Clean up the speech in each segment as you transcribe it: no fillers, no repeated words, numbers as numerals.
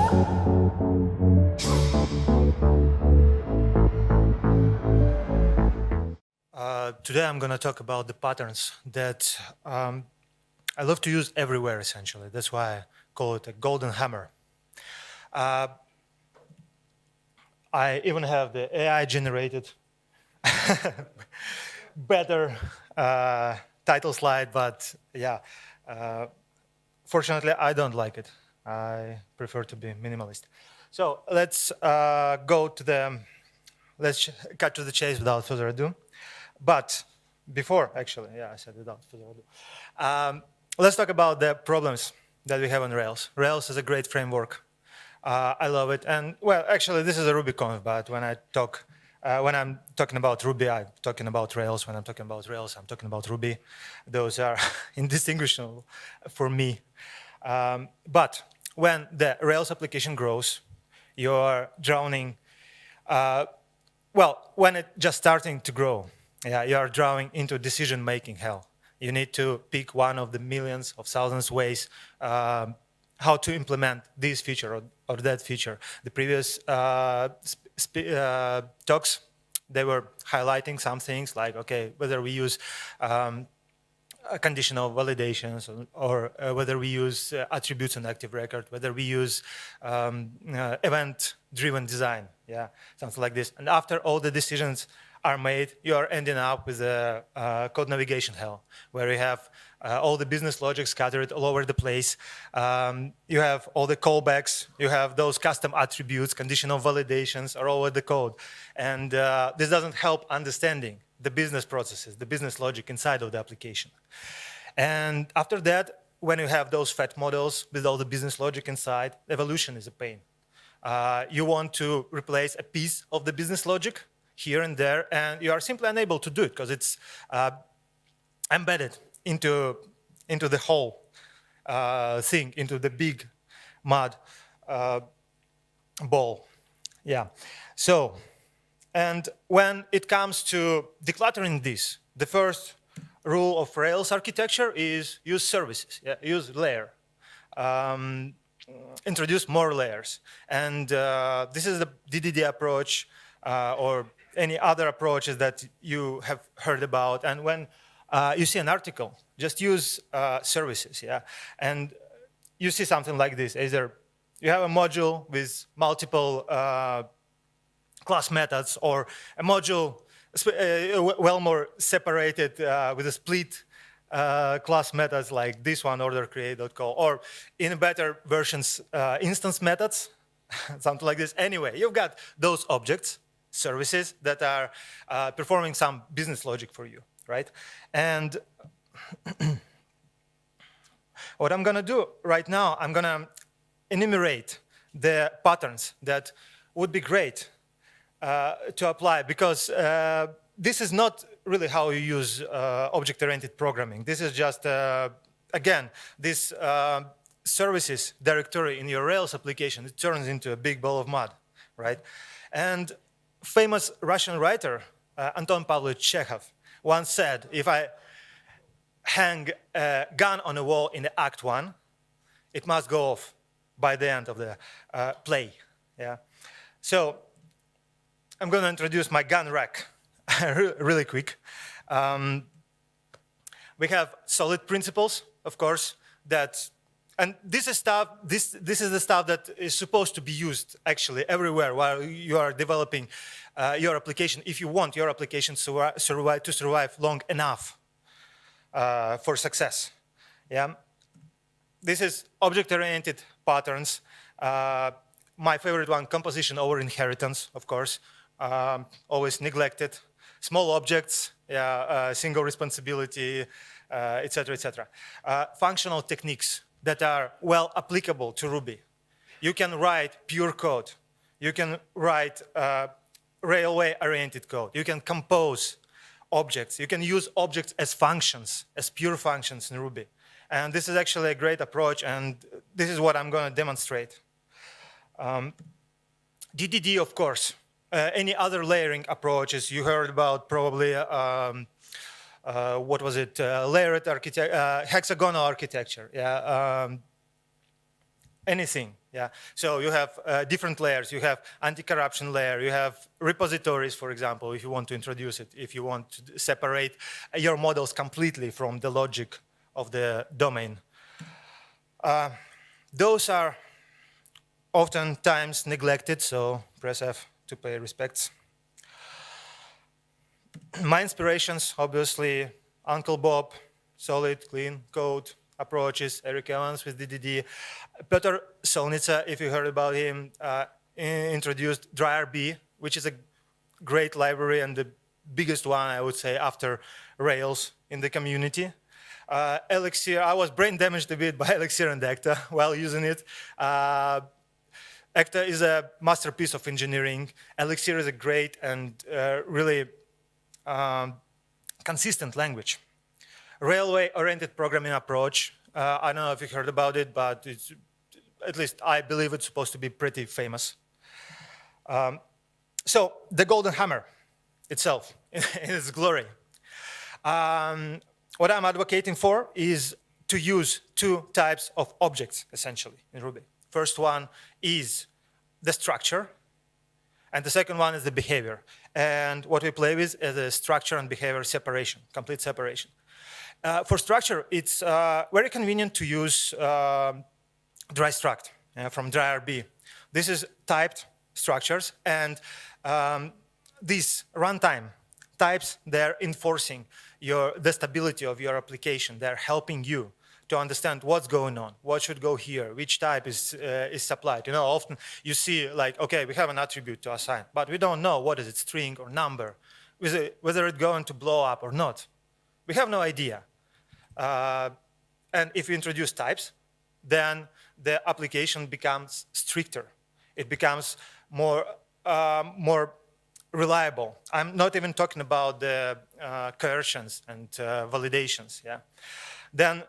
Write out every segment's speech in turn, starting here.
Today I'm going to talk about the patterns that I love to use everywhere, essentially. That's why I call it a golden hammer. I even have the AI-generated better title slide, but yeah, fortunately, I don't like it. I prefer to be minimalist. So let's go to the, let's cut to the chase without further ado. But before, actually, yeah, I said without further ado. Let's talk about the problems that we have on Rails. Rails is a great framework. I love it. And well, actually, this is a RubyConf, but when I talk, when I'm talking about Ruby, I'm talking about Rails. When I'm talking about Rails, I'm talking about Ruby. Those are indistinguishable for me. But when the Rails application grows, you're drowning. Well, when it's just starting to grow, yeah, you are drowning into decision-making hell. You need to pick one of the millions of thousands ways how to implement this feature or that feature. The previous talks, they were highlighting some things like, okay, whether we use conditional validations or whether we use attributes on active record, whether we use event-driven design, yeah, something like this. And after all the decisions are made, you are ending up with a code navigation hell, where you have all the business logic scattered all over the place. You have all the callbacks, you have those custom attributes, conditional validations are all over the code. And this doesn't help understanding the business processes, the business logic inside of the application. And after that, when you have those fat models with all the business logic inside, evolution is a pain. You want to replace a piece of the business logic here and there, and you are simply unable to do it because it's embedded into the whole thing, into the big mud ball. Yeah. So, and when it comes to decluttering this, the first rule of Rails architecture is use services, yeah, use layer. Introduce more layers. And this is the DDD approach or any other approaches that you have heard about. And when you see an article, just use services, yeah? And you see something like this. Either you have a module with multiple class methods, or a module well more separated with a split class methods like this one, order create.call, or in better versions, instance methods, something like this. Anyway, you've got those objects, services that are performing some business logic for you, right? And what I'm going to do right now, I'm going to enumerate the patterns that would be great to apply, because this is not really how you use object-oriented programming. This is just, again, this services directory in your Rails application, it turns into a big ball of mud, right? And famous Russian writer, Anton Pavlovich Chekhov, once said, if I hang a gun on a wall in the Act 1, it must go off by the end of the play. Yeah. So I'm going to introduce my gun rack really quick. We have solid principles, of course, that, and this is stuff. This is the stuff that is supposed to be used actually everywhere while you are developing your application. If you want your application to survive long enough for success, yeah. This is object-oriented patterns. My favorite one, composition over inheritance, of course, always neglected. Small objects, yeah, single responsibility, etc., etc. Functional techniques that are well applicable to Ruby. You can write pure code. You can write railway-oriented code. You can compose objects. You can use objects as functions, as pure functions in Ruby. And this is actually a great approach, and this is what I'm going to demonstrate. DDD, of course. Any other layering approaches you heard about, probably, what was it, layered hexagonal architecture, yeah, anything, Yeah, so you have different layers. You have anti-corruption layer. You have repositories, for example, if you want to introduce it, if you want to separate your models completely from the logic of the domain. Those are oftentimes neglected, so press F to pay respects. My inspirations, obviously, Uncle Bob, solid, clean code approaches, Eric Evans with DDD. Peter Solnitsa, if you heard about him, introduced DryRB, which is a great library and the biggest one, I would say, after Rails in the community. Elixir, I was brain damaged a bit by Elixir and Ecta while using it. Ecta is a masterpiece of engineering. Elixir is a great and really consistent language. Railway-oriented programming approach. I don't know if you heard about it, but it's, at least I believe it's supposed to be pretty famous. So the golden hammer itself, in its glory. What I'm advocating for is to use two types of objects, essentially, in Ruby. First one is the structure, and the second one is the behavior. And what we play with is the structure and behavior separation, complete separation. For structure, it's very convenient to use drystruct from DryRB. This is typed structures, and these runtime types, they're enforcing the stability of your application. They're helping you to understand what's going on, what should go here, which type is supplied. You know, often you see like, okay, we have an attribute to assign, but we don't know what is it, string or number, whether it's going to blow up or not. We have no idea. And if you introduce types, then the application becomes stricter. It becomes more reliable. I'm not even talking about the coercions and validations. Yeah. Then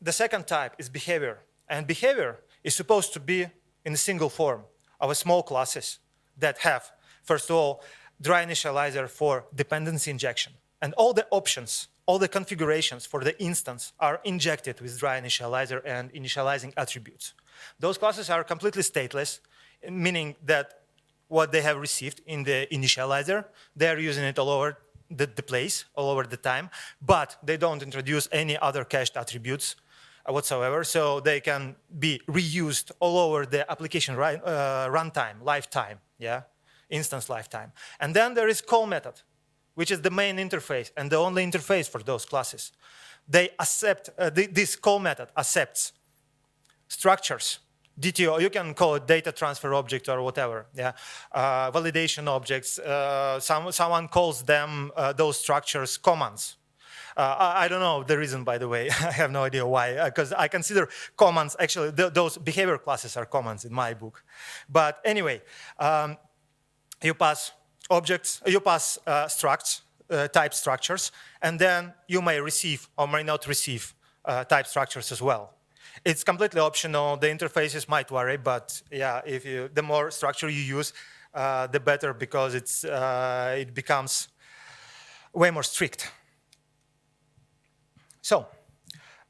the second type is behavior. And behavior is supposed to be in a single form of a small classes that have, first of all, dry initializer for dependency injection. And all the options, all the configurations for the instance are injected with dry initializer and initializing attributes. Those classes are completely stateless, meaning that what they have received in the initializer, they're using it all over the place, all over the time, but they don't introduce any other cached attributes whatsoever, so they can be reused all over the application runtime, lifetime, yeah, instance lifetime. And then there is call method, which is the main interface and the only interface for those classes. They accept, this call method accepts structures, DTO, you can call it data transfer object or whatever, yeah, validation objects. Someone calls them, those structures, commands. I don't know the reason, by the way. I have no idea why, because I consider commands, actually, those behavior classes are commands in my book. But anyway, you pass objects, you pass structs, type structures, and then you may receive or may not receive type structures as well. It's completely optional. The interfaces might vary, but yeah, if you, the more structure you use, the better, because it's, it becomes way more strict. So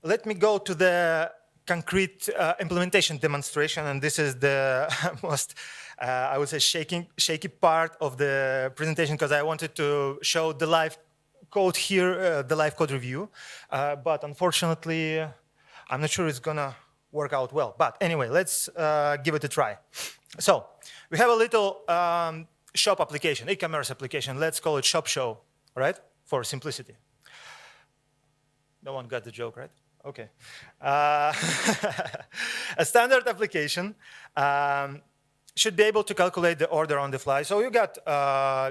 let me go to the concrete implementation demonstration, and this is the most, I would say, shaky part of the presentation, because I wanted to show the live code here, the live code review, but unfortunately, I'm not sure it's gonna work out well. But anyway, let's give it a try. So we have a little shop application, e-commerce application. Let's call it Shop Show, right? For simplicity. No one got the joke, right? Okay. A standard application should be able to calculate the order on the fly. So you got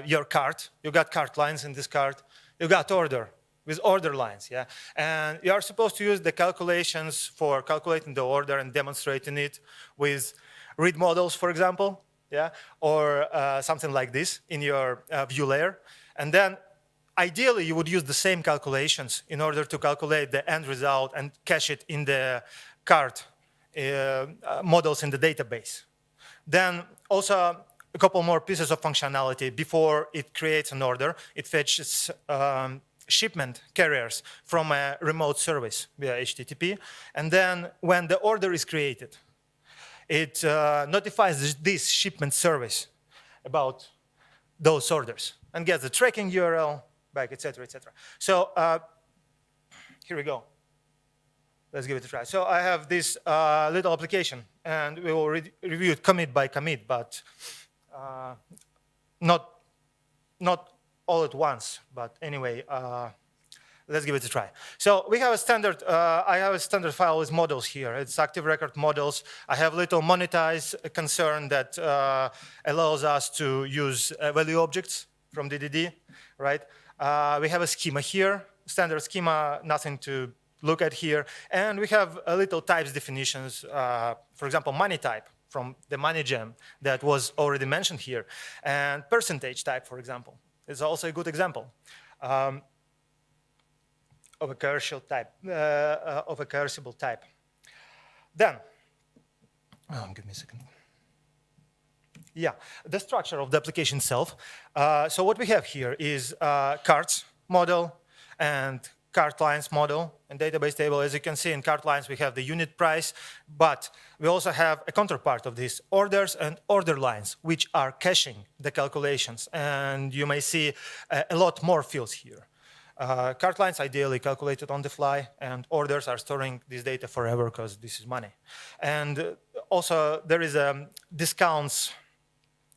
your cart, you got cart lines in this cart, you got order with order lines, yeah? And you are supposed to use the calculations for calculating the order and demonstrating it with read models, for example, yeah? Or something like this in your view layer. And then ideally, you would use the same calculations in order to calculate the end result and cache it in the cart models in the database. Then also a couple more pieces of functionality. Before it creates an order, it fetches shipment carriers from a remote service via HTTP. And then when the order is created, it notifies this shipment service about those orders and gets the tracking URL back, etc., etc. So here we go. Let's give it a try. So I have this little application, and we will review it commit by commit, but not all at once. But anyway, let's give it a try. So we have a standard, I have a standard file with models here. It's active record models. I have little monetize concern that allows us to use value objects from DDD, right? We have a schema here, standard schema, nothing to look at here. And we have a little types definitions, for example, money type from the money gem that was already mentioned here. And percentage type, for example, is also a good example. Of a coercial type, of a coercible type. Then, give me a second. Yeah, the structure of the application itself. So what we have here is cards model and card lines model and database table. As you can see in card lines, we have the unit price, but we also have a counterpart of these orders and order lines, which are caching the calculations. And you may see a lot more fields here. Card lines ideally calculated on the fly, and orders are storing this data forever because this is money. And also there is a discounts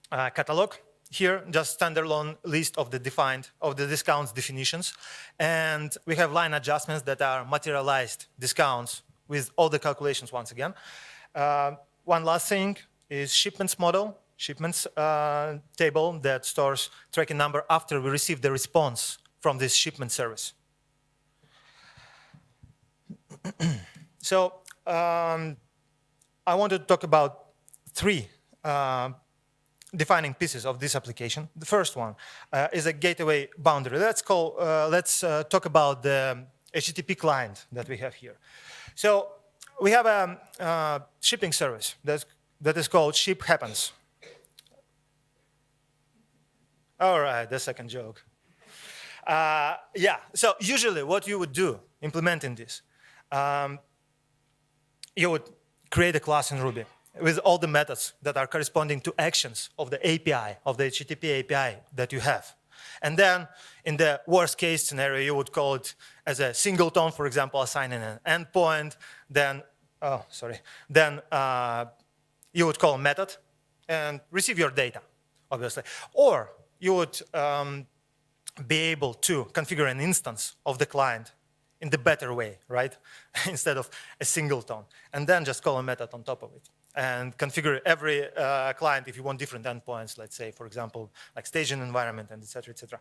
catalog here, just standalone list of the discounts definitions. And we have line adjustments that are materialized discounts with all the calculations once again. One last thing is shipments model, shipments table that stores tracking number after we receive the response from this shipment service. So I wanted to talk about three defining pieces of this application. The first one is a gateway boundary. Let's talk about the HTTP client that we have here. So we have a shipping service that is called ship happens. All right, the second joke. Yeah, so usually what you would do implementing this, you would create a class in Ruby with all the methods that are corresponding to actions of the API, of the HTTP API that you have. And then in the worst case scenario, you would call it as a singleton, for example, assigning an endpoint. Then, you would call a method and receive your data, obviously. Or you would be able to configure an instance of the client in the better way, right? Instead of a singleton, and then just call a method on top of it and configure every client if you want different endpoints, let's say, for example, like staging environment and et cetera, et cetera.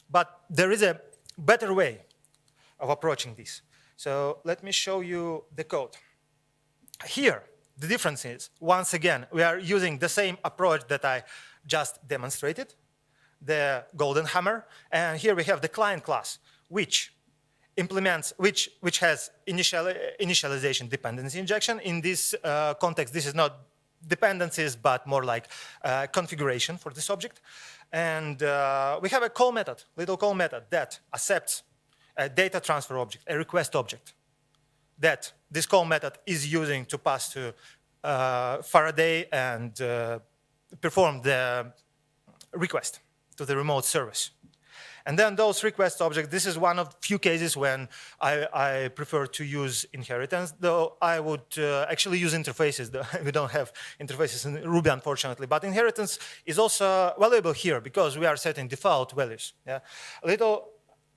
But there is a better way of approaching this. So let me show you the code. Here, the difference is, once again, we are using the same approach that I just demonstrated, the golden hammer, and here we have the client class, which implements, which has initialization dependency injection. In this context, this is not dependencies, but more like configuration for this object. And we have a call method, little call method that accepts a data transfer object, a request object, that this call method is using to pass to Faraday and perform the request to the remote service. And then those request objects, this is one of few cases when I prefer to use inheritance, though I would actually use interfaces. We don't have interfaces in Ruby, unfortunately, but inheritance is also valuable here because we are setting default values. Yeah? A little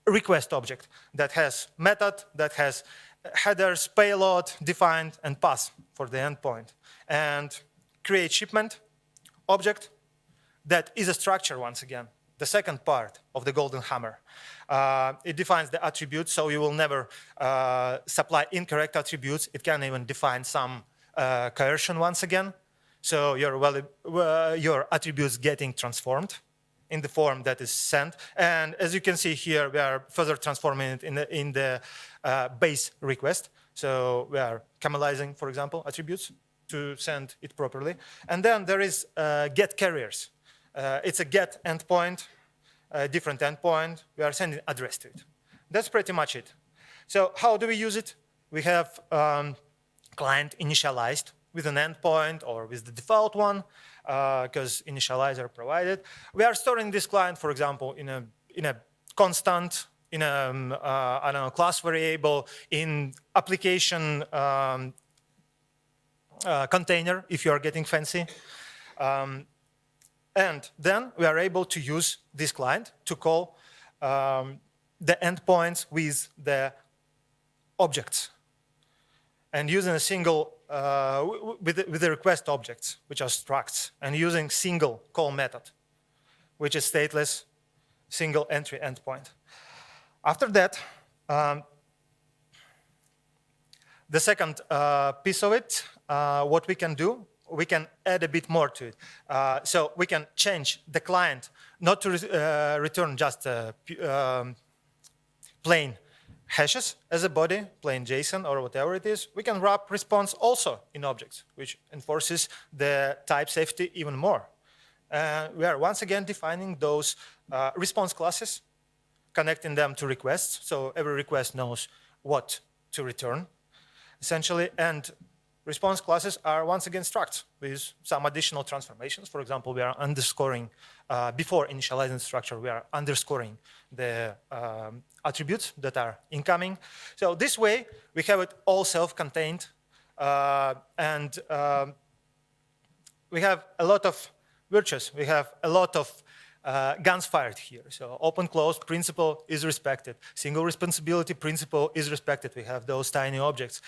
request object that has method, that has headers, payload defined, and pass for the endpoint. And create shipment object that is a structure once again. The second part of the golden hammer. It defines the attributes, so you will never supply incorrect attributes. It can even define some coercion once again. So your attributes getting transformed in the form that is sent. And as you can see here, we are further transforming it in the base request. So we are camelizing, for example, attributes to send it properly. And then there is get carriers. It's a get endpoint, a different endpoint. We are sending address to it. That's pretty much it. So how do we use it? We have client initialized with an endpoint or with the default one, because initializer provided. We are storing this client, for example, in a constant, in a I don't know, class variable, in application container, if you are getting fancy. And then we are able to use this client to call the endpoints with the objects, and using a single with the request objects, which are structs, and using single call method, which is stateless single entry endpoint. After that, the second piece of it, what we can do, we can add a bit more to it. So we can change the client not to return just plain hashes as a body, plain JSON or whatever it is. We can wrap response also in objects, which enforces the type safety even more. We are once again defining those response classes, connecting them to requests, so every request knows what to return, essentially. And response classes are once again structs with some additional transformations. For example, we are underscoring, before initializing structure, we are underscoring the attributes that are incoming. So this way, we have it all self-contained, and we have a lot of virtues. We have a lot of guns fired here. So open-closed principle is respected. Single responsibility principle is respected. We have those tiny objects.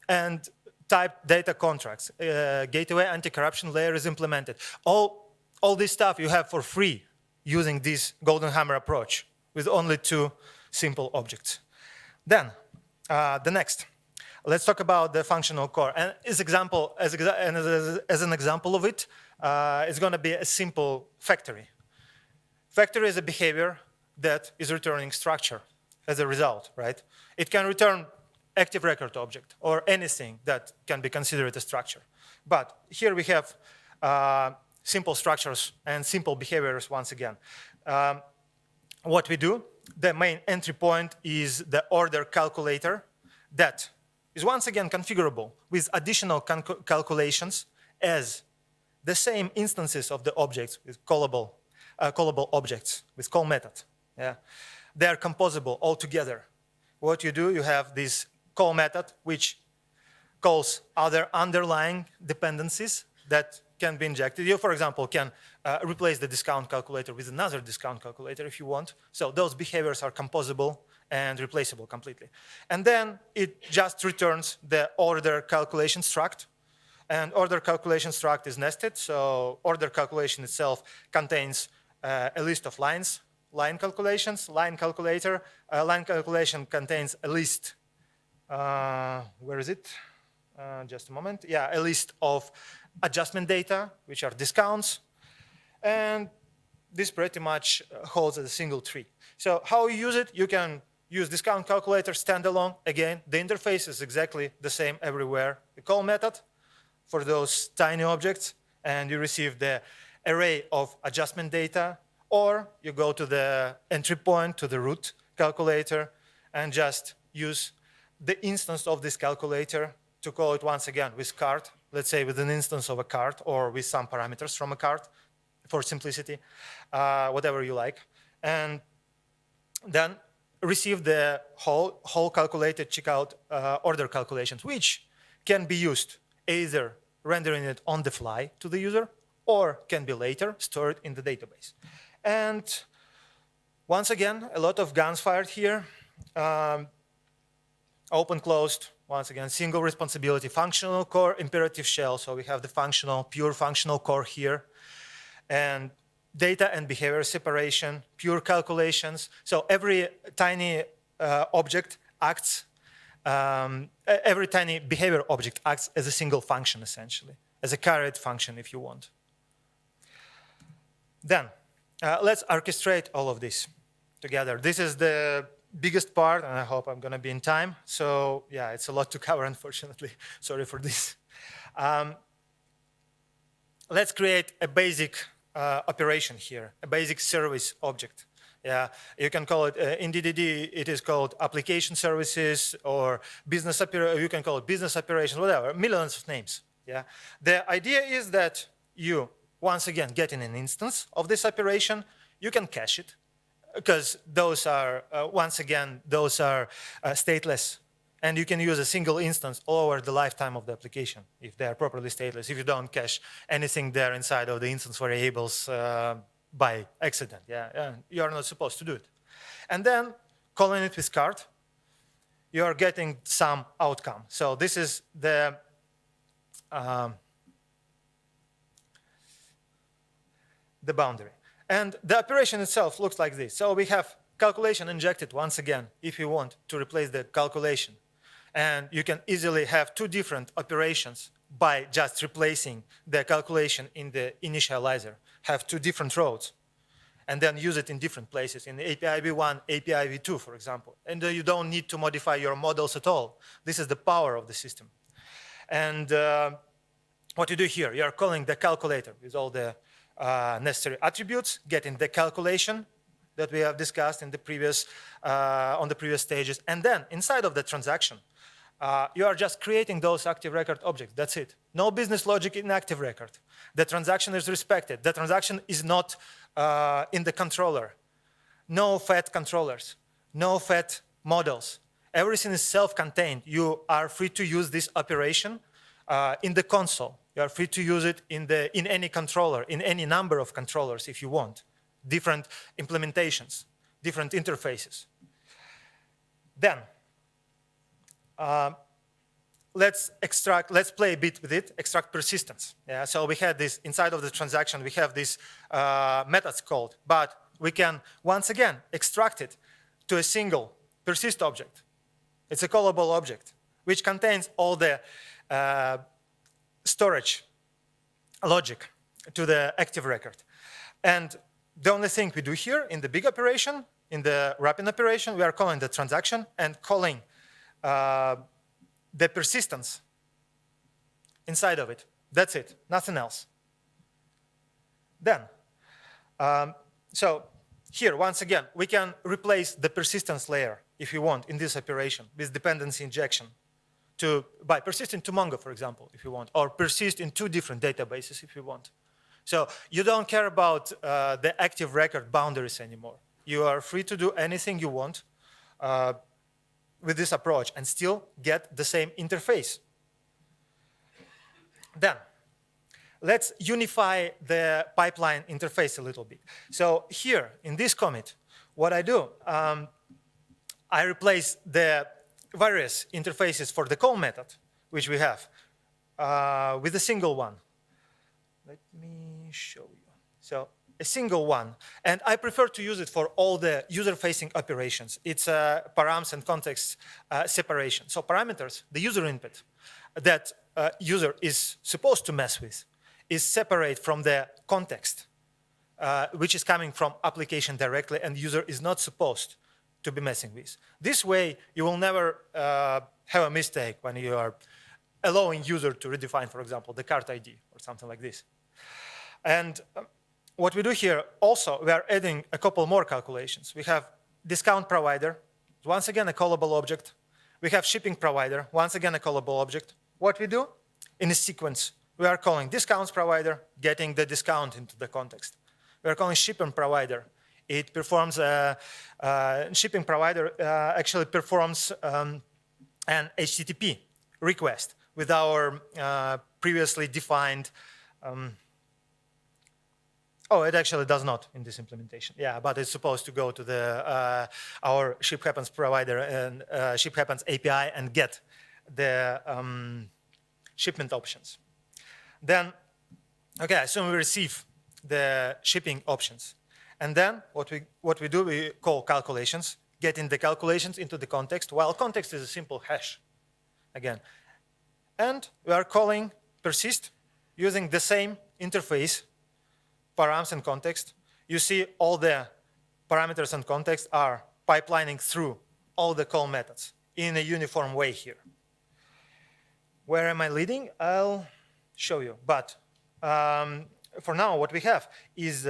And type data contracts. Gateway anti-corruption layer is implemented. All this stuff you have for free using this golden hammer approach with only 2 simple objects. Then, the next. Let's talk about the functional core. And as an example of it, it's going to be a simple factory. Factory is a behavior that is returning structure as a result, right? It can return active record object or anything that can be considered a structure. But here we have simple structures and simple behaviors once again. What we do, the main entry point is the order calculator that is once again configurable with additional calculations as the same instances of the objects with callable objects with call method. Yeah. They are composable all together. What you do, you have this call method which calls other underlying dependencies that can be injected. You, for example, can replace the discount calculator with another discount calculator if you want. So those behaviors are composable and replaceable completely. And then it just returns the order calculation struct. And order calculation struct is nested. So order calculation itself contains a list of lines, line calculations, line calculator. Line calculation contains a list. Where is it? Just a moment. Yeah, a list of adjustment data, which are discounts. And this pretty much holds as a single tree. So how you use it? You can use discount calculator standalone. Again, the interface is exactly the same everywhere. The call method for those tiny objects, and you receive the array of adjustment data, or you go to the entry point, to the root calculator, and just use the instance of this calculator to call it once again with card, let's say with an instance of a card or with some parameters from a card for simplicity, whatever you like. And then receive the whole calculated checkout order calculations, which can be used either rendering it on the fly to the user or can be later stored in the database. And once again, a lot of guns fired here. Open, closed, once again, single responsibility, functional core, imperative shell. So we have the functional, pure functional core here. And data and behavior separation, pure calculations. So every tiny object acts, every tiny behavior object acts as a single function, essentially, as a carried function, if you want. Then, let's orchestrate all of this together. This is the biggest part, and I hope I'm going to be in time. So yeah, it's a lot to cover, unfortunately. Sorry for this. Let's create a basic operation here, a basic service object. Yeah, you can call it, in DDD, it is called application services or business, you can call it business operations, whatever, millions of names. Yeah. The idea is that you, once again, get in an instance of this operation, you can cache it, because those are, once again, those are stateless. And you can use a single instance all over the lifetime of the application if they are properly stateless, if you don't cache anything there inside of the instance variables by accident. Yeah, you're not supposed to do it. And then calling it with card, you're getting some outcome. So this is the boundary. And the operation itself looks like this. So we have calculation injected once again, if you want to replace the calculation. And you can easily have two different operations by just replacing the calculation in the initializer. Have two different roads, and then use it in different places, in API v1, API v2, for example. And you don't need to modify your models at all. This is the power of the system. And what you do here, you're calling the calculator with all the necessary attributes, getting the calculation that we have discussed in the previous, on the previous stages. And then inside of the transaction, you are just creating those active record objects. That's it. No business logic in active record. The transaction is respected. The transaction is not in the controller. No fat controllers. No fat models. Everything is self-contained. You are free to use this operation in the console. You are free to use it in any controller, in any number of controllers if you want. Different implementations, different interfaces. Then, let's play a bit with it, extract persistence. Yeah, so we had this, inside of the transaction, we have these methods called, but we can, once again, extract it to a single persist object. It's a callable object, which contains all the storage logic to the active record. And the only thing we do here in the big operation, in the wrapping operation, we are calling the transaction and calling the persistence inside of it. That's it, nothing else. Then, so here, once again, we can replace the persistence layer, if you want, in this operation with dependency injection by persisting to Mongo, for example, if you want, or persist in two different databases if you want. So you don't care about the active record boundaries anymore. You are free to do anything you want with this approach and still get the same interface. Then, let's unify the pipeline interface a little bit. So here, in this commit, what I do, I replace the various interfaces for the call method, which we have, with a single one. Let me show you. So a single one. And I prefer to use it for all the user-facing operations. It's params and context separation. So parameters, the user input that user is supposed to mess with, is separate from the context, which is coming from application directly, and user is not supposed to be messing with. This way, you will never have a mistake when you are allowing user to redefine, for example, the card ID or something like this. And what we do here also, we are adding a couple more calculations. We have discount provider, once again a callable object. We have shipping provider, once again a callable object. What we do in a sequence, we are calling discounts provider, getting the discount into the context. We are calling shipping provider. It performs, shipping provider actually performs an HTTP request with our previously defined, oh, it actually does not in this implementation. Yeah, but it's supposed to go to the our ship happens provider and ship happens API and get the shipment options. Then, okay, so we receive the shipping options. And then what we do, we call calculations, getting the calculations into the context, while context is a simple hash, again. And we are calling persist using the same interface, params and context. You see all the parameters and context are pipelining through all the call methods in a uniform way here. Where am I leading? I'll show you. But for now, what we have is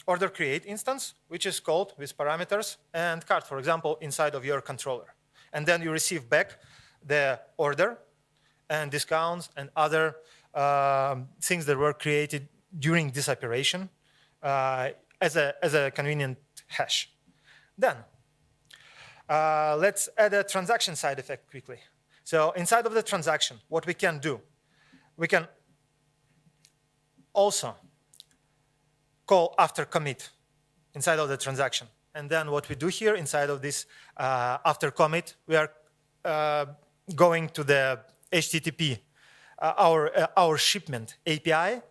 order create instance, which is called with parameters and card, for example, inside of your controller. And then you receive back the order and discounts and other things that were created during this operation as a convenient hash. Then let's add a transaction side effect quickly. So inside of the transaction, what we can do, we can also call after commit inside of the transaction. And then what we do here inside of this after commit, we are going to the HTTP, our shipment API,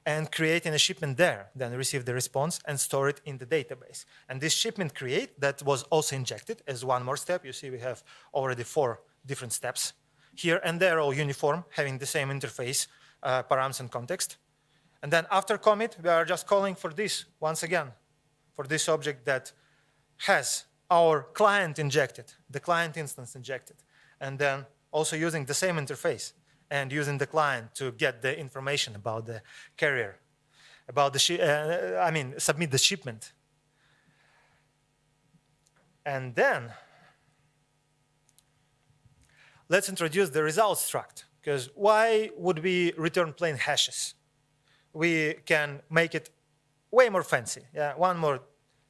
and creating a shipment there, then receive the response and store it in the database. And this shipment create that was also injected as one more step. You see we have already 4 different steps here, and they're all uniform, having the same interface, params and context. And then after commit, we are just calling for this once again, for this object that has our client injected, the client instance injected, and then also using the same interface and using the client to get the information about the carrier, about the submit the shipment. And then let's introduce the results struct, because why would we return plain hashes? We can make it way more fancy. Yeah, one more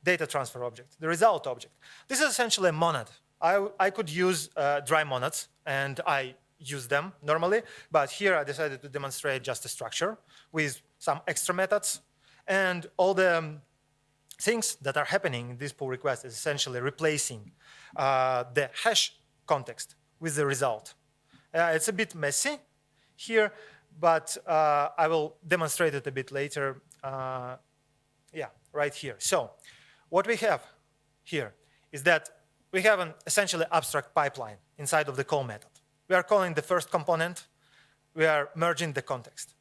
data transfer object, the result object. This is essentially a monad. I could use dry monads, and I use them normally, but here I decided to demonstrate just a structure with some extra methods, and all the things that are happening in this pull request is essentially replacing the hash context with the result. It's a bit messy here, but I will demonstrate it a bit later. Yeah, right here. So what we have here is that we have an essentially abstract pipeline inside of the call method. We are calling the first component, we are merging the context.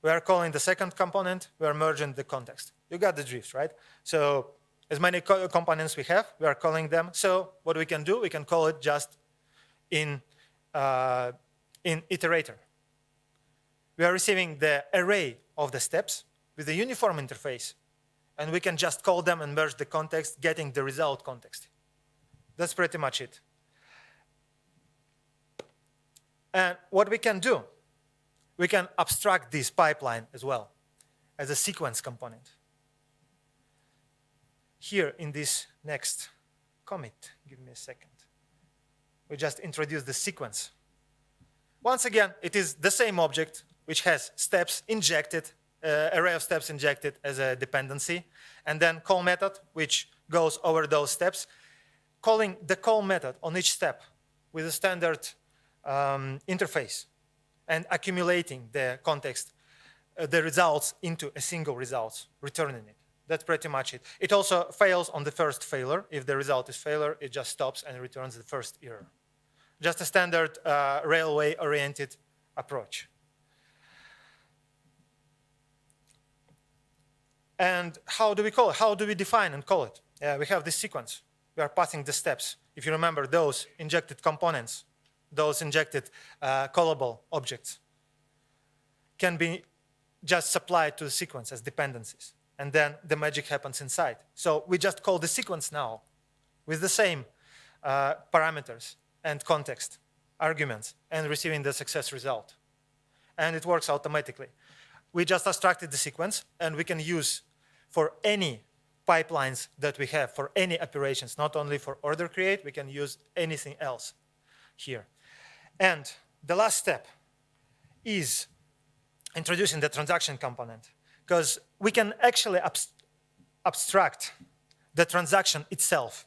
We are calling the second component, we are merging the context. You got the drift, right? So as many components we have, we are calling them. So what we can do, we can call it just in iterator. We are receiving the array of the steps with a uniform interface, and we can just call them and merge the context, getting the result context. That's pretty much it. And what we can do, we can abstract this pipeline as well as a sequence component. Here in this next commit, give me a second, we just introduce the sequence. Once again, it is the same object which has steps injected, array of steps injected as a dependency, and then call method which goes over those steps, calling the call method on each step with a standard interface and accumulating the context, the results into a single result, returning it. That's pretty much it. It also fails on the first failure. If the result is failure, it just stops and returns the first error. Just a standard railway-oriented approach. And how do we call it? How do we define and call it? We have this sequence. We are passing the steps. If you remember, those injected components, those injected callable objects can be just supplied to the sequence as dependencies. And then the magic happens inside. So we just call the sequence now with the same parameters and context, arguments, and receiving the success result. And it works automatically. We just abstracted the sequence, and we can use for any pipelines that we have, for any operations, not only for order create, we can use anything else here. And the last step is introducing the transaction component, because we can actually abstract the transaction itself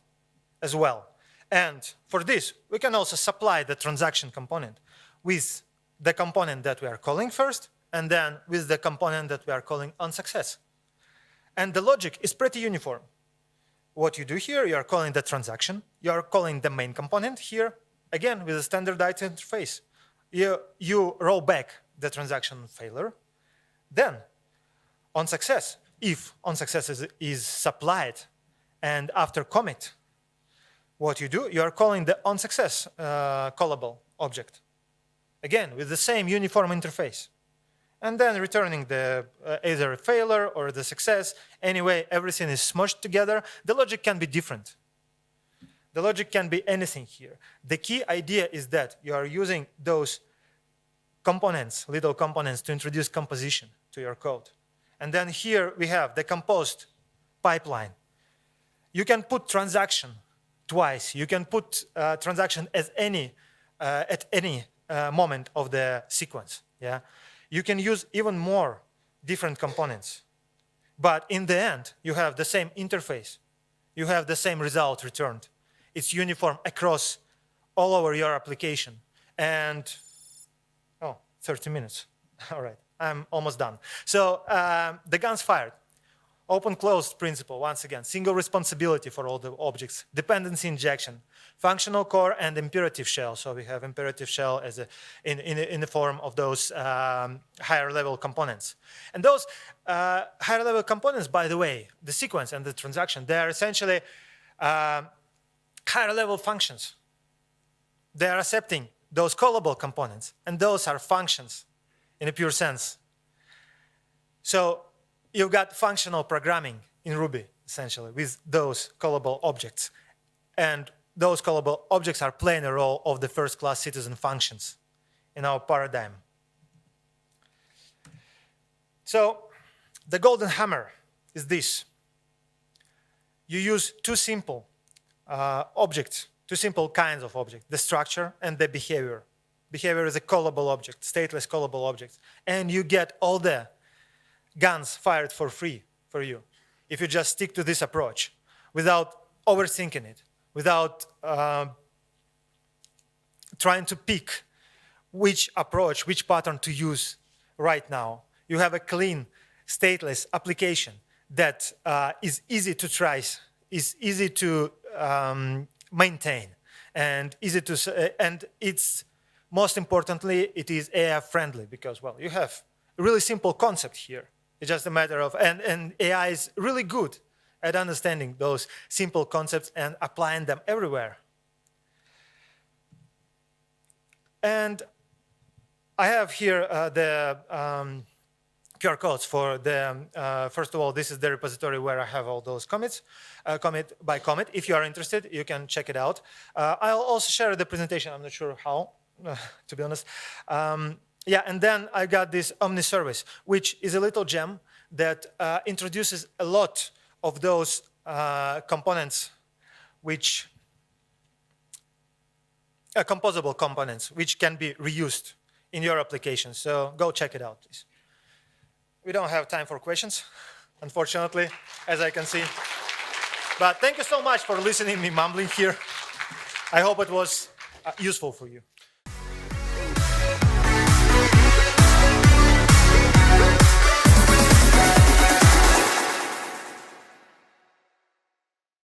as well. And for this, we can also supply the transaction component with the component that we are calling first, and then with the component that we are calling on success. And the logic is pretty uniform. What you do here, you are calling the transaction, you are calling the main component here, again, with a standardized interface. You roll back the transaction failure. Then, on success, if on success is supplied, and after commit, what you do, you are calling the on success callable object. Again, with the same uniform interface. and then returning the either a failure or the success. Anyway, everything is smushed together. The logic can be different. The logic can be anything here. The key idea is that you are using those components, little components, to introduce composition to your code. And then here we have the composed pipeline. You can put transaction twice. You can put transaction as at any moment of the sequence. Yeah? You can use even more different components. But in the end, you have the same interface. You have the same result returned. It's uniform across all over your application. And, 30 minutes. All right, I'm almost done. So the gun's fired. Open-closed principle, once again. Single responsibility for all the objects. Dependency injection. Functional core and imperative shell. So we have imperative shell as in the form of those higher-level components. And those higher-level components, by the way, the sequence and the transaction, they are essentially higher-level functions. They are accepting those callable components, and those are functions in a pure sense. So you've got functional programming in Ruby, essentially, with those callable objects. And those callable objects are playing a role of the first-class citizen functions in our paradigm. So the golden hammer is this. You use two simple objects, two simple kinds of objects, the structure and the behavior. Behavior is a callable object, stateless callable object. And you get all the guns fired for free for you if you just stick to this approach without overthinking it, without trying to pick which approach, which pattern to use right now. You have a clean, stateless application that is easy to trace, is easy to maintain, and easy to, and it's most importantly, it is AI friendly because, well, you have a really simple concept here. It's just a matter of, and AI is really good at understanding those simple concepts and applying them everywhere. And I have here the QR codes for the, first of all, this is the repository where I have all those commits, commit by commit. If you are interested, you can check it out. I'll also share the presentation. I'm not sure how, to be honest. Yeah, and then I got this Omni service, which is a little gem that introduces a lot of those components, which composable components, which can be reused in your application. So go check it out, please. We don't have time for questions, unfortunately, as I can see. But thank you so much for listening to me mumbling here. I hope it was useful for you.